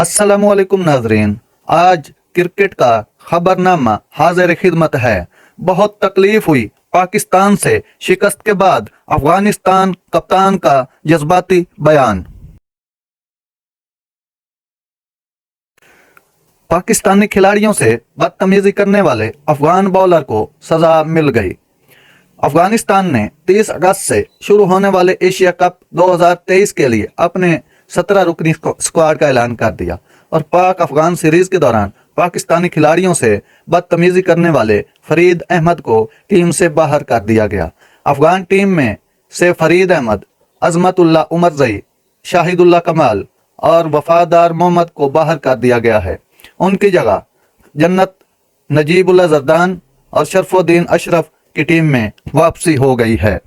अस्सलामुअलैकुम नाजरीन। आज क्रिकेट का खबरनामा हाजिर खिदमत है। बहुत तकलीफ हुई पाकिस्तान से शिकस्त के बाद अफगानिस्तान कप्तान का जज्बाती बयान। पाकिस्तानी खिलाड़ियों से बदतमीजी करने वाले अफगान बॉलर को सजा मिल गई। अफगानिस्तान ने 30 अगस्त से शुरू होने वाले एशिया कप 2023 के लिए अपने 17 रुकनी स्क्वाड का ऐलान कर दिया और पाक अफगान सीरीज के दौरान पाकिस्तानी खिलाड़ियों से बदतमीजी करने वाले फरीद अहमद को टीम से बाहर कर दिया गया। अफगान टीम में से फरीद अहमद, अजमतुल्ला उमरजई, शाहिदुल्ला कमाल और वफादार मोहम्मद को बाहर कर दिया गया है। उनकी जगह जन्नत नजीबुल्ला जरदान और शरफुद्दीन अशरफ की टीम में वापसी हो गई है।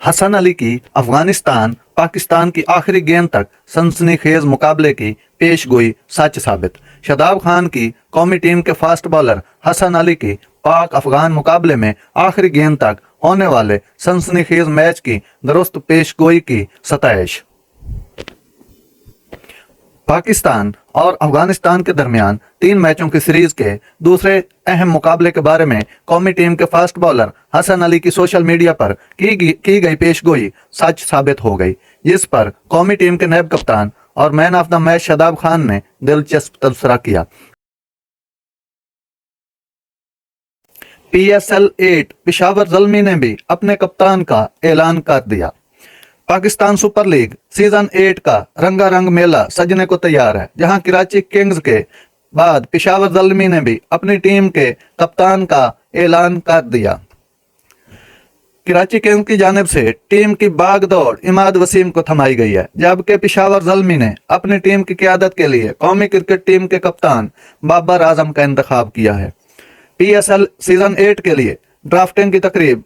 हसन अली की अफगानिस्तान पाकिस्तान की आखिरी गेंद तक सनसनीखेज मुकाबले की पेशगोई सच साबित। शादाब खान की कौमी टीम के फास्ट बॉलर हसन अली की पाक अफगान मुकाबले में आखिरी गेंद तक होने वाले सनसनीखेज मैच की दुरुस्त पेशगोई की सताइश। पाकिस्तान और अफगानिस्तान के दरमियान 3 मैचों की सीरीज के दूसरे अहम मुकाबले के बारे में कौमी टीम के फास्ट बॉलर हसन अली की सोशल मीडिया पर की गई पेशगोई सच साबित हो गई, जिस पर कौमी टीम के नायब कप्तान और man of the match Shadab Khan ने दिलचस्प तबसरा किया। PSL 8 पेशावर ज़ल्मी ने भी अपने कप्तान का ऐलान कर दिया। पाकिस्तान सुपर लीग सीजन 8 का रंगारंग मेला सजने को तैयार है, जहां कराची किंग्स के बाद पेशावर ज़ल्मी ने भी अपनी टीम के कप्तान का ऐलान कर दिया। कराची किंग्स की जानिब से टीम की बागदौड़ इमाद वसीम को थमाई गई है, जबकि पेशावर ज़ल्मी ने अपनी टीम की क़यादत के लिए कौमी क्रिकेट टीम के कप्तान बाबर आजम का इंतखाब किया है। PSL सीजन 8 के लिए ड्राफ्टिंग की तकरीब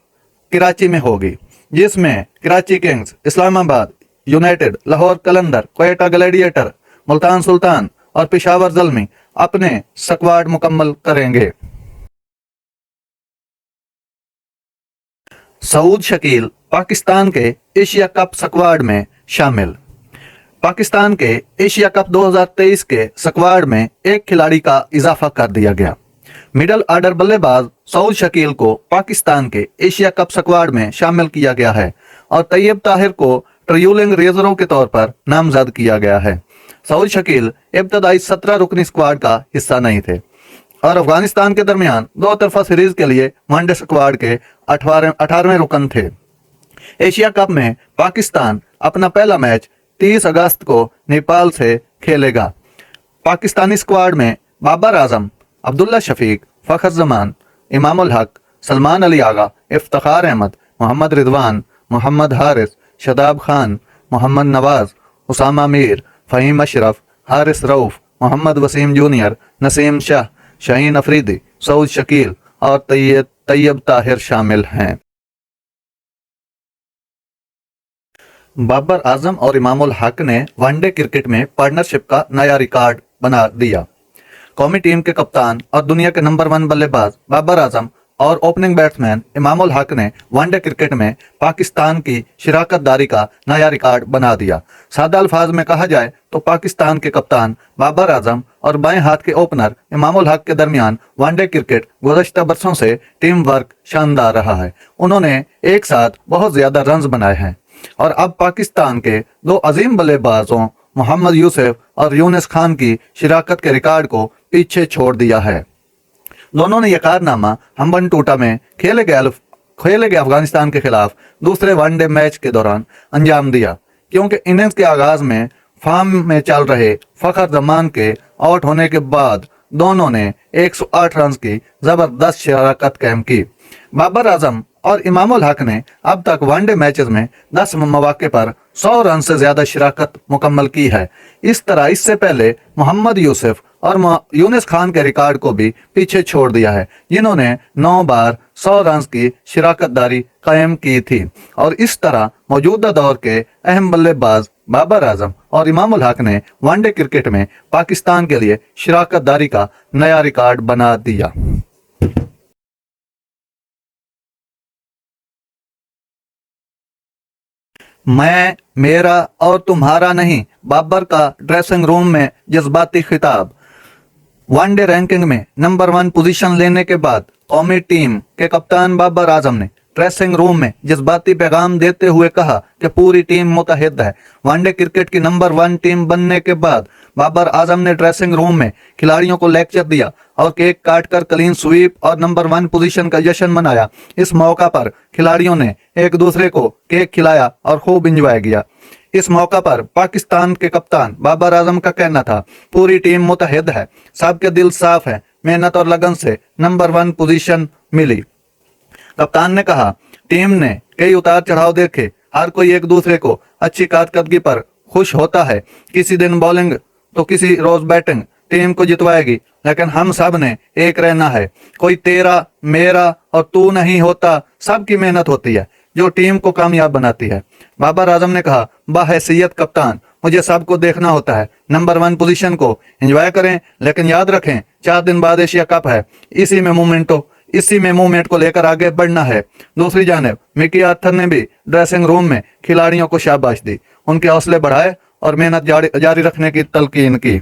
कराची में होगी, जिसमें कराची किंग्स, इस्लामाबाद यूनाइटेड, लाहौर कलंदर, क्वेटा ग्लैडिएटर, मुल्तान सुल्तान और पेशावर ज़ल्मी अपने स्क्वाड मुकम्मल करेंगे। सऊद शकील पाकिस्तान के एशिया कप स्क्वाड में शामिल। पाकिस्तान के एशिया कप 2023 के स्क्वाड में एक खिलाड़ी का इजाफा कर दिया गया। मिडल ऑर्डर बल्लेबाज सऊद शकील को पाकिस्तान के एशिया कप स्क्वाड में शामिल किया गया है और तैयब ताहिर को ट्रेलिंग रेजरों के तौर पर नामजद किया गया है। सऊद शकील इब्तदाई 17 रुकनी स्क्वाड का हिस्सा नहीं थे और अफगानिस्तान के दरमियान 2 तरफा सीरीज के लिए वनडे स्क्वाड के 18वें रुकन थे। एशिया कप में पाकिस्तान अपना पहला मैच 30 अगस्त को नेपाल से खेलेगा। पाकिस्तानी स्क्वाड में बाबर आजम, अब्दुल्ला शफीक, फखर जमान, इमाम उल हक, सलमान अली आगा, इफ्तिखार अहमद, मोहम्मद रिजवान, मोहम्मद हारिस, शादाब खान, मोहम्मद नवाज, उसामा मीर, फ़हीम अशरफ, हारिस रऊफ, मोहम्मद वसीम जूनियर, नसीम शाह, शाहीन अफरीदी, सऊद शकील और तैयब ताहिर शामिल हैं। बाबर आजम और इमाम उल हक ने वनडे क्रिकेट में पार्टनरशिप का नया रिकॉर्ड बना दिया। कौमी टीम के कप्तान और दुनिया के नंबर 1 बल्लेबाज बाबर आजम और ओपनिंग बैट्समैन इमाम उल हक ने वनडे क्रिकेट में पाकिस्तान की शिराकतदारी का नया रिकॉर्ड बना दिया। सादा अल्फाज में कहा जाए तो पाकिस्तान के कप्तान बाबर आजम और बाएं हाथ के ओपनर इमाम उल हक के दरमियान वनडे क्रिकेट गुज़श्ता बरसों से टीम वर्क शानदार रहा है। उन्होंने एक साथ बहुत ज्यादा रन्स बनाए हैं और अब पाकिस्तान के 2 अजीम बल्लेबाजों मोहम्मद यूसुफ और यूनिस खान की शिराकत के रिकॉर्ड को पीछे छोड़ दिया है। दोनों ने यह कारनामा हम्बन टूटा में खेले गए अफगानिस्तान के खिलाफ दूसरे वनडे मैच के दौरान अंजाम दिया, क्योंकि इनिंग्स के आगाज में फॉर्म में चल रहे फखर जमान के आउट होने के बाद दोनों ने 108 रन की जबरदस्त शिराकत कायम की। बाबर आजम और इमाम उल हक ने अब तक वनडे मैचेस में 10 मौके पर 100 रन से ज्यादा शिराकत मुकम्मल की है। इस तरह इससे पहले मोहम्मद यूसुफ और यूनिस खान के रिकॉर्ड को भी पीछे छोड़ दिया है, जिन्होंने 9 बार 100 रन की शिराकतदारी कायम की थी। और इस तरह मौजूदा दौर के अहम बल्लेबाज बाबर आजम और इमाम उल हक ने वनडे क्रिकेट में पाकिस्तान के लिए शिराकतदारी का नया रिकॉर्ड बना दिया। मैं, मेरा और तुम्हारा नहीं, बाबर का ड्रेसिंग रूम में जज्बाती खिताब। वनडे रैंकिंग में नंबर 1 पोजीशन लेने के बाद कौमी टीम के कप्तान बाबर आजम ने ड्रेसिंग रूम में जज्बाती पैगाम देते हुए कहा कि पूरी टीम मुतहद है। वनडे क्रिकेट की नंबर 1 टीम बनने के बाद बाबर आजम ने ड्रेसिंग रूम में खिलाड़ियों को लेक्चर दिया और केक काटकर क्लीन स्वीप और नंबर 1 पोजीशन का जश्न मनाया। इस मौका पर खिलाड़ियों ने एक दूसरे को केक खिलाया और खूब एंजॉय किया। इस मौका पर पाकिस्तान के कप्तान बाबर आजम का कहना था, पूरी टीम मुतहद है, सबके दिल साफ है, मेहनत और लगन से नंबर 1 पोजीशन मिली। कप्तान ने कहा, टीम ने कई उतार चढ़ाव देखे, हर कोई एक दूसरे को अच्छी कारकर्दगी पर खुश होता है। किसी दिन बॉलिंग तो किसी रोज बैटिंग टीम को जितवाएगी, लेकिन हम सब ने एक रहना है। कोई तेरा, मेरा और तू नहीं होता, सबकी मेहनत होती है जो टीम को कामयाब बनाती है। बाबर आजम ने कहा, बाहैसियत कप्तान मुझे सबको देखना होता है, नंबर 1 पोजीशन को एंजॉय करें, लेकिन याद रखें 4 दिन बाद एशिया कप है, इसी में मूवमेंट को लेकर आगे बढ़ना है। दूसरी जानिब मिकी आर्थर ने भी ड्रेसिंग रूम में खिलाड़ियों को शाबाश दी, उनके हौसले बढ़ाए और मेहनत जारी रखने की तलकीन की।